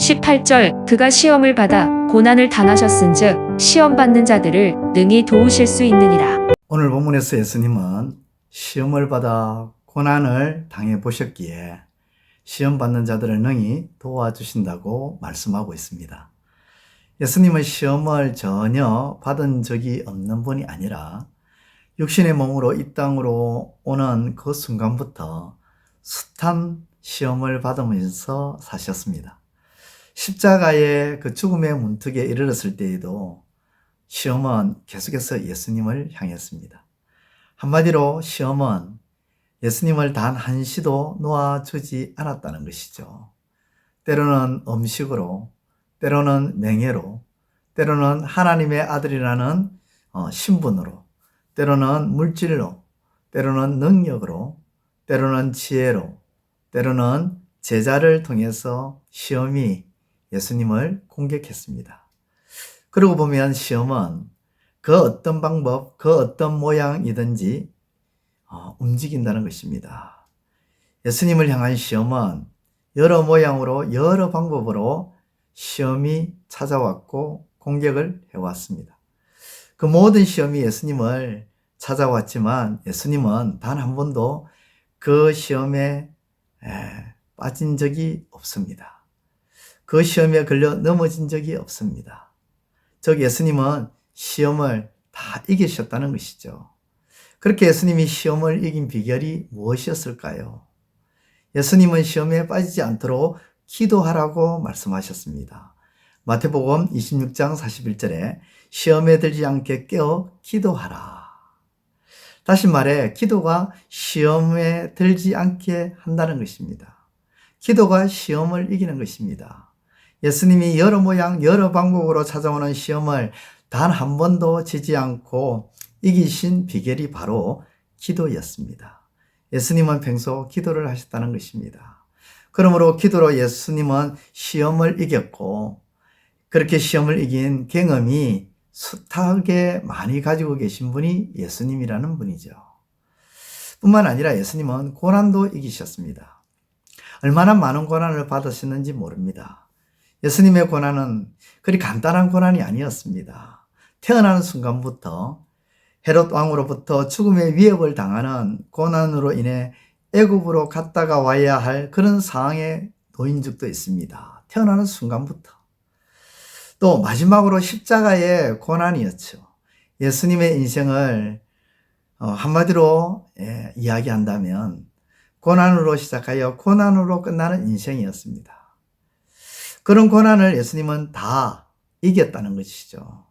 68절 그가 시험을 받아 고난을 당하셨은즉 시험 받는 자들을 능히 도우실 수 있느니라. 오늘 본문에서 예수님은 시험을 받아 고난을 당해 보셨기에 시험 받는 자들을 능히 도와주신다고 말씀하고 있습니다. 예수님은 시험을 전혀 받은 적이 없는 분이 아니라 육신의 몸으로 이 땅으로 오는 그 순간부터 숱한 시험을 받으면서 사셨습니다. 십자가의 그 죽음의 문턱에 이르렀을 때에도 시험은 계속해서 예수님을 향했습니다. 한마디로 시험은 예수님을 단 한시도 놓아주지 않았다는 것이죠. 때로는 음식으로, 때로는 명예로, 때로는 하나님의 아들이라는 신분으로, 때로는 물질로, 때로는 능력으로, 때로는 지혜로, 때로는 제자를 통해서 시험이 예수님을 공격했습니다. 그러고 보면 시험은 그 어떤 방법, 그 어떤 모양이든지 움직인다는 것입니다. 예수님을 향한 시험은 여러 모양으로 여러 방법으로 시험이 찾아왔고 공격을 해왔습니다. 그 모든 시험이 예수님을 찾아왔지만 예수님은 단 한 번도 그 시험에 빠진 적이 없습니다. 그 시험에 걸려 넘어진 적이 없습니다. 즉 예수님은 시험을 다 이기셨다는 것이죠. 그렇게 예수님이 시험을 이긴 비결이 무엇이었을까요? 예수님은 시험에 빠지지 않도록 기도하라고 말씀하셨습니다. 마태복음 26장 41절에 시험에 들지 않게 깨어 기도하라. 다시 말해 기도가 시험에 들지 않게 한다는 것입니다. 기도가 시험을 이기는 것입니다. 예수님이 여러 모양 여러 방법으로 찾아오는 시험을 단 한 번도 지지 않고 이기신 비결이 바로 기도였습니다. 예수님은 평소 기도를 하셨다는 것입니다. 그러므로 기도로 예수님은 시험을 이겼고 그렇게 시험을 이긴 경험이 숱하게 많이 가지고 계신 분이 예수님이라는 분이죠. 뿐만 아니라 예수님은 고난도 이기셨습니다. 얼마나 많은 고난을 받으셨는지 모릅니다. 예수님의 고난은 그리 간단한 고난이 아니었습니다. 태어나는 순간부터 헤롯 왕으로부터 죽음의 위협을 당하는 고난으로 인해 애굽으로 갔다가 와야 할 그런 상황에 놓인 적도 있습니다. 태어나는 순간부터. 또 마지막으로 십자가의 고난이었죠. 예수님의 인생을 한마디로 이야기한다면 고난으로 시작하여 고난으로 끝나는 인생이었습니다. 그런 고난을 예수님은 다 이겼다는 것이죠.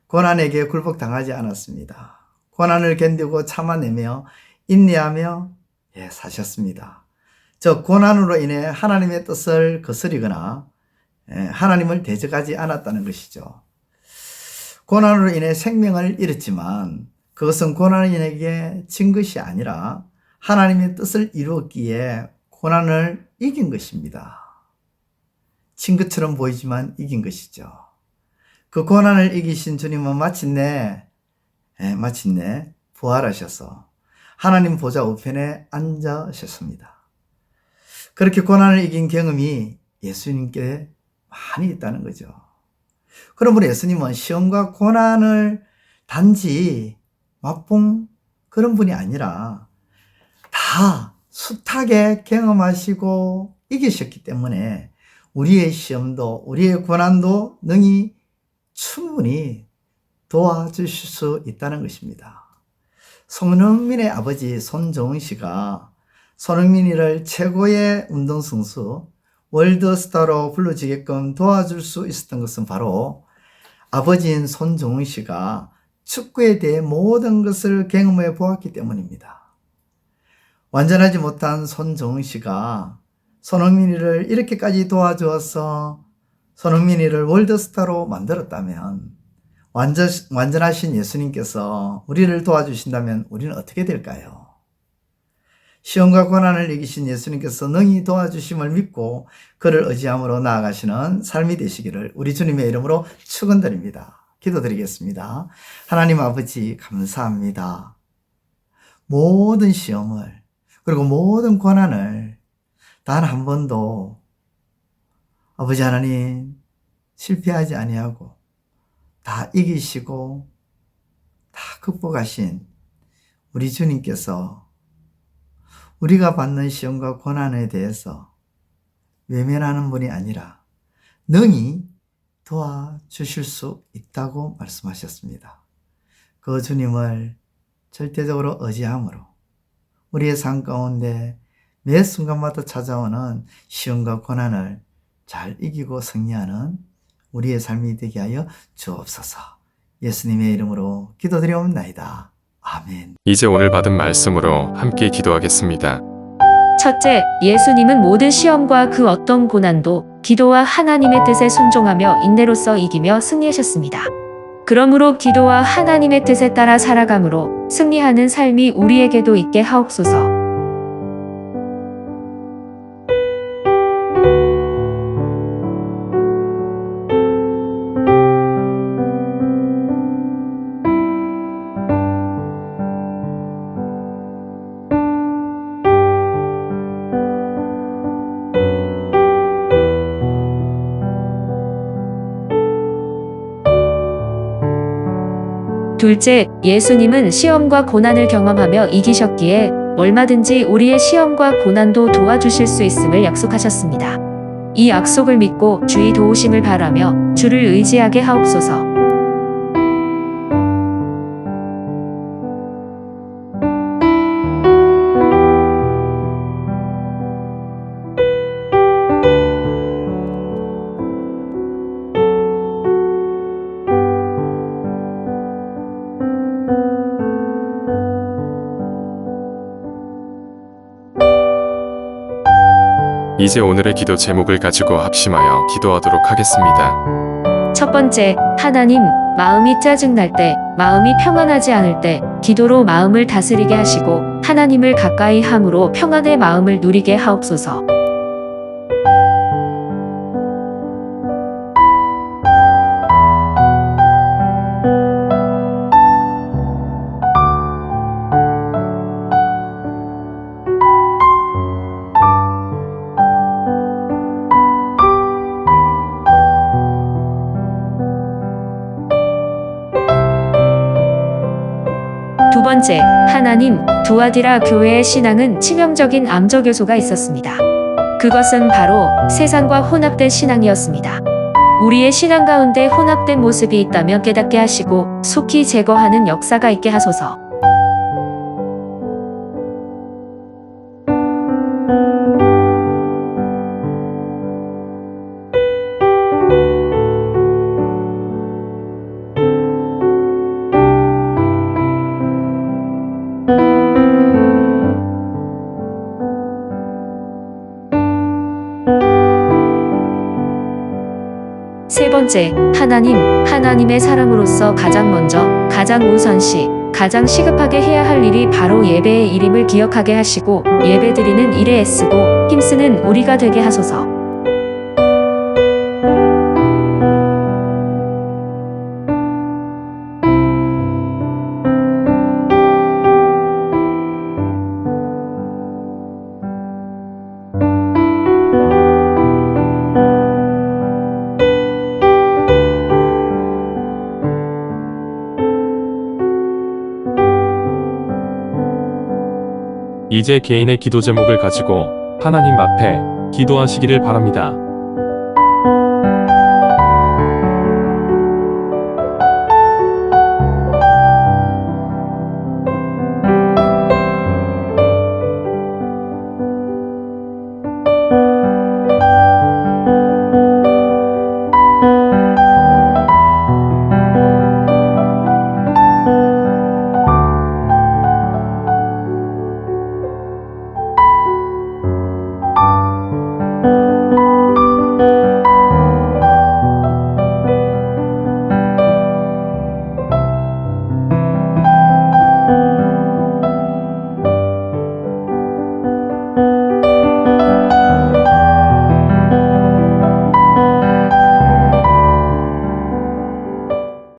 고난에게 굴복당하지 않았습니다. 고난을 견디고 참아내며 인내하며 사셨습니다. 즉 고난으로 인해 하나님의 뜻을 거스리거나 하나님을 대적하지 않았다는 것이죠. 고난으로 인해 생명을 잃었지만 그것은 고난인에게 진 것이 아니라 하나님의 뜻을 이루었기에 고난을 이긴 것입니다. 진 것처럼 보이지만 이긴 것이죠. 그 고난을 이기신 주님은 마침내 부활하셔서 하나님 보좌 우편에 앉으셨습니다. 그렇게 고난을 이긴 경험이 예수님께 많이 있다는 거죠. 그러므로 예수님은 시험과 고난을 단지 맛본 그런 분이 아니라 다 숱하게 경험하시고 이기셨기 때문에 우리의 시험도 우리의 고난도 능히 충분히 도와주실 수 있다는 것입니다. 손흥민의 아버지 손정은 씨가 손흥민이를 최고의 운동선수 월드스타로 불러주게끔 도와줄 수 있었던 것은 바로 아버지인 손정은 씨가 축구에 대해 모든 것을 경험해 보았기 때문입니다. 완전하지 못한 손정은 씨가 손흥민이를 이렇게까지 도와주어서 손흥민이를 월드스타로 만들었다면 완전하신 예수님께서 우리를 도와주신다면 우리는 어떻게 될까요? 시험과 고난을 이기신 예수님께서 능히 도와주심을 믿고 그를 의지함으로 나아가시는 삶이 되시기를 우리 주님의 이름으로 축원드립니다. 기도드리겠습니다. 하나님 아버지 감사합니다. 모든 시험을 그리고 모든 고난을 단 한 번도 아버지 하나님, 실패하지 아니하고 다 이기시고 다 극복하신 우리 주님께서 우리가 받는 시험과 고난에 대해서 외면하는 분이 아니라 능히 도와주실 수 있다고 말씀하셨습니다. 그 주님을 절대적으로 의지함으로 우리의 삶 가운데 매 순간마다 찾아오는 시험과 고난을 잘 이기고 승리하는 우리의 삶이 되게 하여 주옵소서. 예수님의 이름으로 기도드리옵나이다. 아멘. 이제 오늘 받은 말씀으로 함께 기도하겠습니다. 첫째, 예수님은 모든 시험과 그 어떤 고난도 기도와 하나님의 뜻에 순종하며 인내로써 이기며 승리하셨습니다. 그러므로 기도와 하나님의 뜻에 따라 살아감으로 승리하는 삶이 우리에게도 있게 하옵소서. 둘째, 예수님은 시험과 고난을 경험하며 이기셨기에 얼마든지 우리의 시험과 고난도 도와주실 수 있음을 약속하셨습니다. 이 약속을 믿고 주의 도우심을 바라며 주를 의지하게 하옵소서. 이제 오늘의 기도 제목을 가지고 합심하여 기도하도록 하겠습니다. 첫 번째, 하나님, 마음이 짜증날 때, 마음이 평안하지 않을 때, 기도로 마음을 다스리게 하시고 하나님을 가까이 함으로 평안의 마음을 누리게 하옵소서. 두 번째, 하나님, 두아디라 교회의 신앙은 치명적인 암적 요소가 있었습니다. 그것은 바로 세상과 혼합된 신앙이었습니다. 우리의 신앙 가운데 혼합된 모습이 있다면 깨닫게 하시고 속히 제거하는 역사가 있게 하소서. 세 번째, 하나님, 하나님의 사람으로서 가장 먼저, 가장 우선시, 가장 시급하게 해야 할 일이 바로 예배의 일임을 기억하게 하시고 예배드리는 일에 애쓰고 힘쓰는 우리가 되게 하소서. 이제 개인의 기도 제목을 가지고 하나님 앞에 기도하시기를 바랍니다.